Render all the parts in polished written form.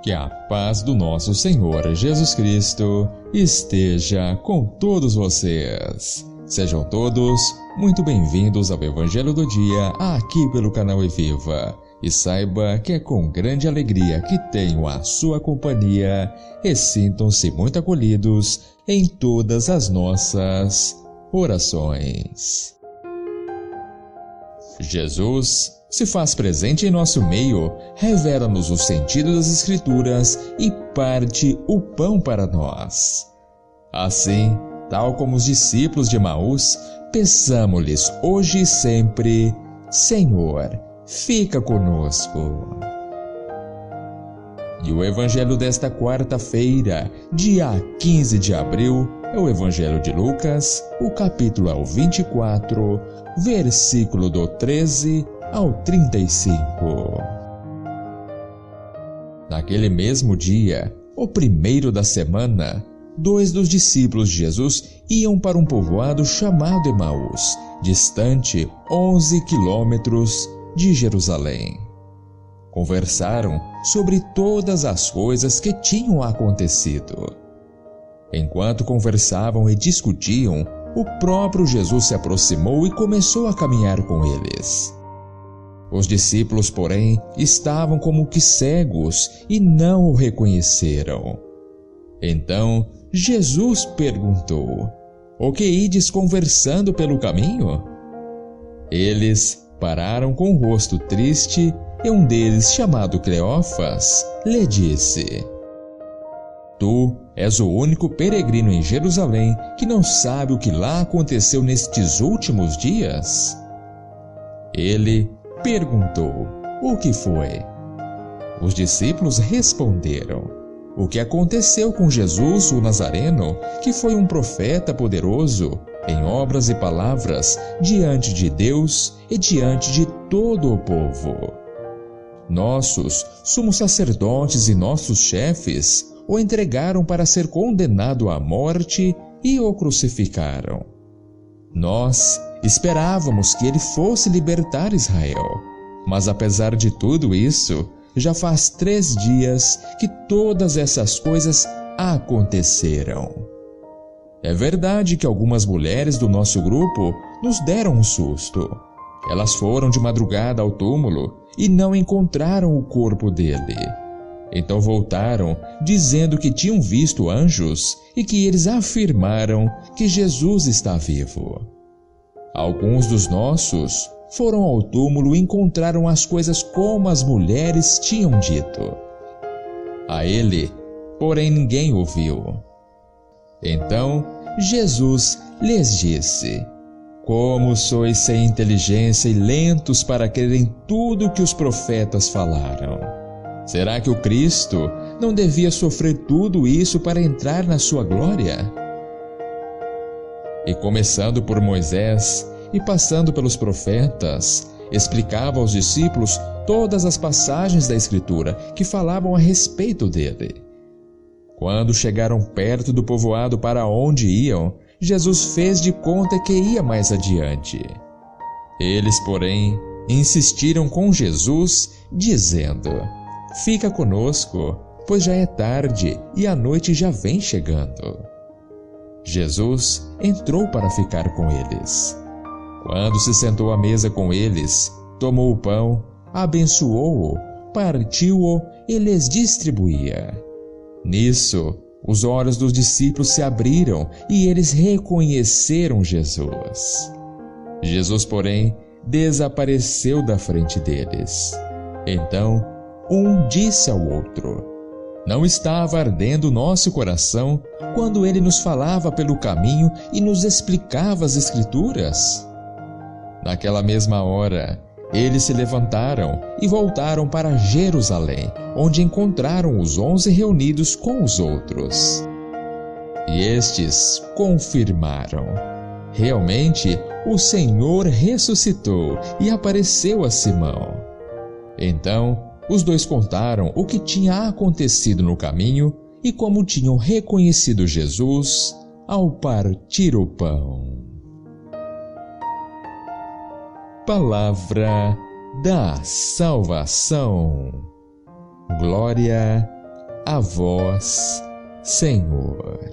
Que a paz do nosso Senhor Jesus Cristo esteja com todos vocês. Sejam todos muito bem-vindos ao Evangelho do Dia aqui pelo canal Eviva. E saiba que é com grande alegria que tenho a sua companhia e sintam-se muito acolhidos em todas as nossas orações. Jesus se faz presente em nosso meio, revela-nos o sentido das Escrituras e parte o pão para nós. Assim, tal como os discípulos de Emaús, peçamo-lhes hoje e sempre: Senhor, fica conosco. E o Evangelho desta quarta-feira, dia 15 de abril, é o Evangelho de Lucas, o capítulo é o 24, versículo do 13 ao 35. Naquele mesmo dia, o primeiro da semana, 2 dos discípulos de Jesus iam para um povoado chamado Emaús, distante 11 quilômetros de Jerusalém. Conversaram sobre todas as coisas que tinham acontecido. Enquanto conversavam e discutiam, o próprio Jesus se aproximou e começou a caminhar com eles. Os discípulos, porém, estavam como que cegos e não o reconheceram. Então, Jesus perguntou: O que ides conversando pelo caminho? Eles pararam com o rosto triste e um deles, chamado Cleófas, lhe disse: Tu és o único peregrino em Jerusalém que não sabe o que lá aconteceu nestes últimos dias? Ele perguntou: O que foi? Os discípulos responderam: O que aconteceu com Jesus, o Nazareno, que foi um profeta poderoso em obras e palavras diante de Deus e diante de todo o povo. Nossos sumos sacerdotes e nossos chefes o entregaram para ser condenado à morte e o crucificaram. Nós esperávamos que ele fosse libertar Israel, mas apesar de tudo isso, já faz 3 dias que todas essas coisas aconteceram. É verdade que algumas mulheres do nosso grupo nos deram um susto. Elas foram de madrugada ao túmulo e não encontraram o corpo dele. Então voltaram, dizendo que tinham visto anjos e que eles afirmaram que Jesus está vivo. Alguns dos nossos foram ao túmulo e encontraram as coisas como as mulheres tinham dito. A ele, porém, ninguém ouviu. Então Jesus lhes disse: Como sois sem inteligência e lentos para crer em tudo o que os profetas falaram? Será que o Cristo não devia sofrer tudo isso para entrar na sua glória? E começando por Moisés e passando pelos profetas, explicava aos discípulos todas as passagens da Escritura que falavam a respeito dele. Quando chegaram perto do povoado para onde iam, Jesus fez de conta que ia mais adiante. Eles, porém, insistiram com Jesus, dizendo: Fica conosco, pois já é tarde e a noite já vem chegando. Jesus entrou para ficar com eles. Quando se sentou à mesa com eles, tomou o pão, abençoou-o, partiu-o e lhes distribuía. Nisso, os olhos dos discípulos se abriram e eles reconheceram Jesus. Jesus, porém, desapareceu da frente deles. Então, um disse ao outro: Não estava ardendo nosso coração quando ele nos falava pelo caminho e nos explicava as Escrituras? Naquela mesma hora, eles se levantaram e voltaram para Jerusalém, onde encontraram os 11 reunidos com os outros. E estes confirmaram: Realmente, o Senhor ressuscitou e apareceu a Simão. Então, os 2 contaram o que tinha acontecido no caminho e como tinham reconhecido Jesus ao partir o pão. Palavra da salvação. Glória a vós, Senhor.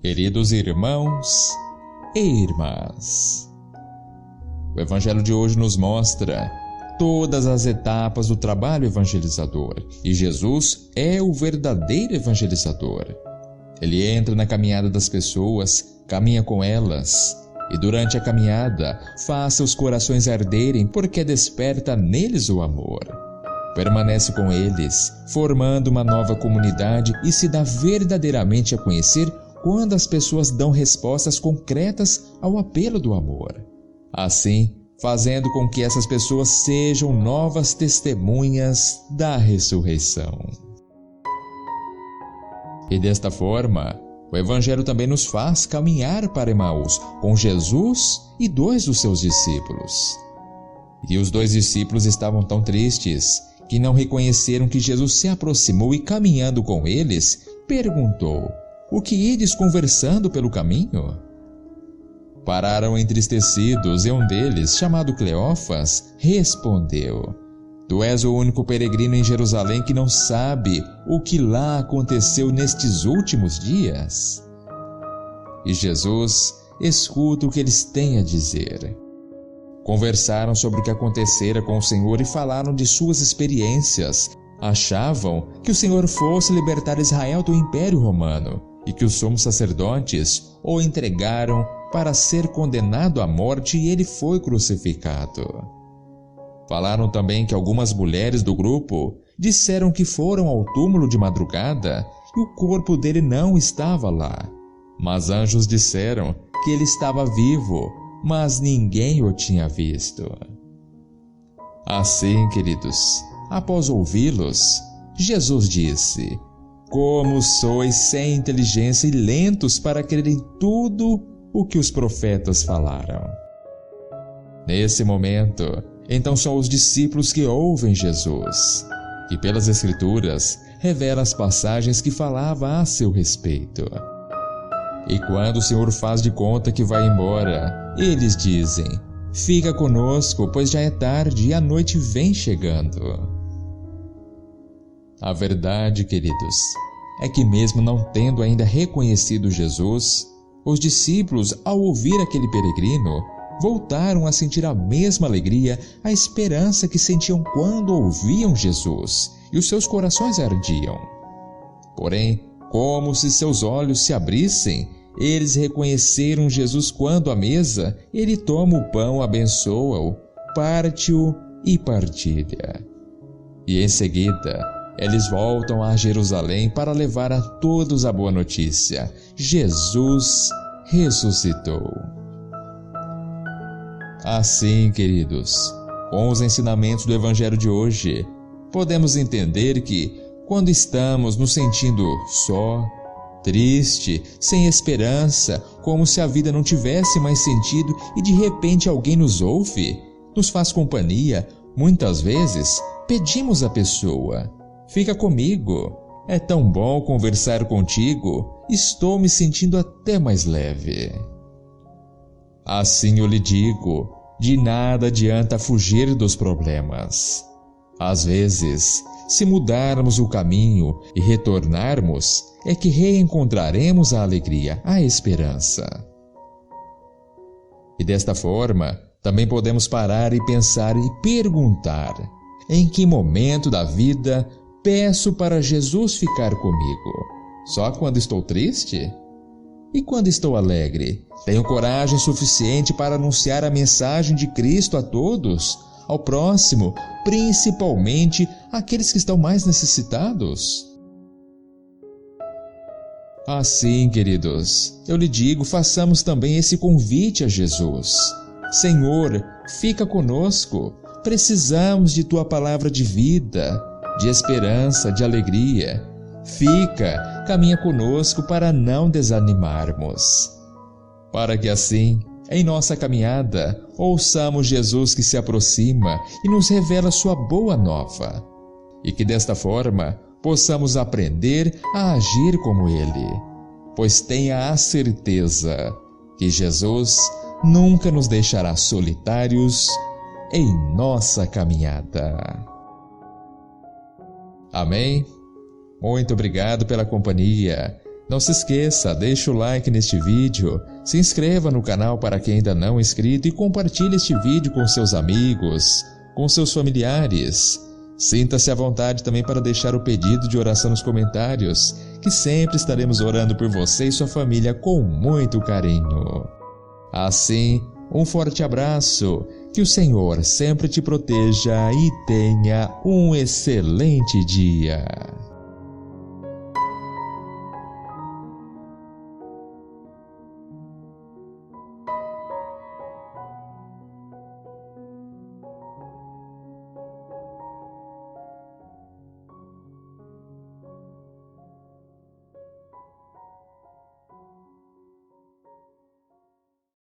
Queridos irmãos e irmãs, o Evangelho de hoje nos mostra todas as etapas do trabalho evangelizador e Jesus é o verdadeiro evangelizador. Ele entra na caminhada das pessoas, caminha com elas e durante a caminhada faz seus corações arderem porque desperta neles o amor. Permanece com eles, formando uma nova comunidade e se dá verdadeiramente a conhecer quando as pessoas dão respostas concretas ao apelo do amor. Assim, fazendo com que essas pessoas sejam novas testemunhas da ressurreição. E desta forma, o Evangelho também nos faz caminhar para Emaús com Jesus e 2 dos seus discípulos. E os 2 discípulos estavam tão tristes que não reconheceram que Jesus se aproximou e caminhando com eles, perguntou: "O que ides conversando pelo caminho?" Pararam entristecidos e um deles, chamado Cleófas, respondeu: "Tu és o único peregrino em Jerusalém que não sabe o que lá aconteceu nestes últimos dias?" E Jesus escuta o que eles têm a dizer. Conversaram sobre o que acontecera com o Senhor e falaram de suas experiências. Achavam que o Senhor fosse libertar Israel do Império Romano e que os sumos sacerdotes o entregaram para ser condenado à morte e ele foi crucificado. Falaram também que algumas mulheres do grupo disseram que foram ao túmulo de madrugada e o corpo dele não estava lá. Mas anjos disseram que ele estava vivo, mas ninguém o tinha visto. Assim, queridos, após ouvi-los, Jesus disse: "Como sois sem inteligência e lentos para crer em tudo o que os profetas falaram." Nesse momento, então são os discípulos que ouvem Jesus, que pelas Escrituras revela as passagens que falava a seu respeito. E quando o Senhor faz de conta que vai embora, eles dizem: "Fica conosco, pois já é tarde e a noite vem chegando." A verdade, queridos, é que mesmo não tendo ainda reconhecido Jesus, os discípulos, ao ouvir aquele peregrino, voltaram a sentir a mesma alegria, a esperança que sentiam quando ouviam Jesus, e os seus corações ardiam. Porém, como se seus olhos se abrissem, eles reconheceram Jesus quando à mesa ele toma o pão, abençoa-o, parte-o e partilha. E em seguida, eles voltam a Jerusalém para levar a todos a boa notícia: Jesus ressuscitou. Assim, queridos, com os ensinamentos do Evangelho de hoje, podemos entender que, quando estamos nos sentindo só, triste, sem esperança, como se a vida não tivesse mais sentido e de repente alguém nos ouve, nos faz companhia, muitas vezes pedimos à pessoa: "Fica comigo, é tão bom conversar contigo, estou me sentindo até mais leve." Assim eu lhe digo, de nada adianta fugir dos problemas. Às vezes, se mudarmos o caminho e retornarmos, é que reencontraremos a alegria, a esperança. E desta forma, também podemos parar e pensar e perguntar: em que momento da vida peço para Jesus ficar comigo? Só quando estou triste? E quando estou alegre? Tenho coragem suficiente para anunciar a mensagem de Cristo a todos, ao próximo, principalmente àqueles que estão mais necessitados? Assim, queridos, eu lhe digo, façamos também esse convite a Jesus: Senhor, fica conosco, precisamos de Tua palavra de vida, de esperança, de alegria. Fica, caminha conosco para não desanimarmos. Para que assim, em nossa caminhada, ouçamos Jesus que se aproxima e nos revela sua boa nova. E que desta forma, possamos aprender a agir como Ele. Pois tenha a certeza que Jesus nunca nos deixará solitários em nossa caminhada. Amém? Muito obrigado pela companhia. Não se esqueça, deixe o like neste vídeo, se inscreva no canal para quem ainda não é inscrito e compartilhe este vídeo com seus amigos, com seus familiares. Sinta-se à vontade também para deixar o pedido de oração nos comentários, que sempre estaremos orando por você e sua família com muito carinho. Assim, um forte abraço, que o Senhor sempre te proteja e tenha um excelente dia.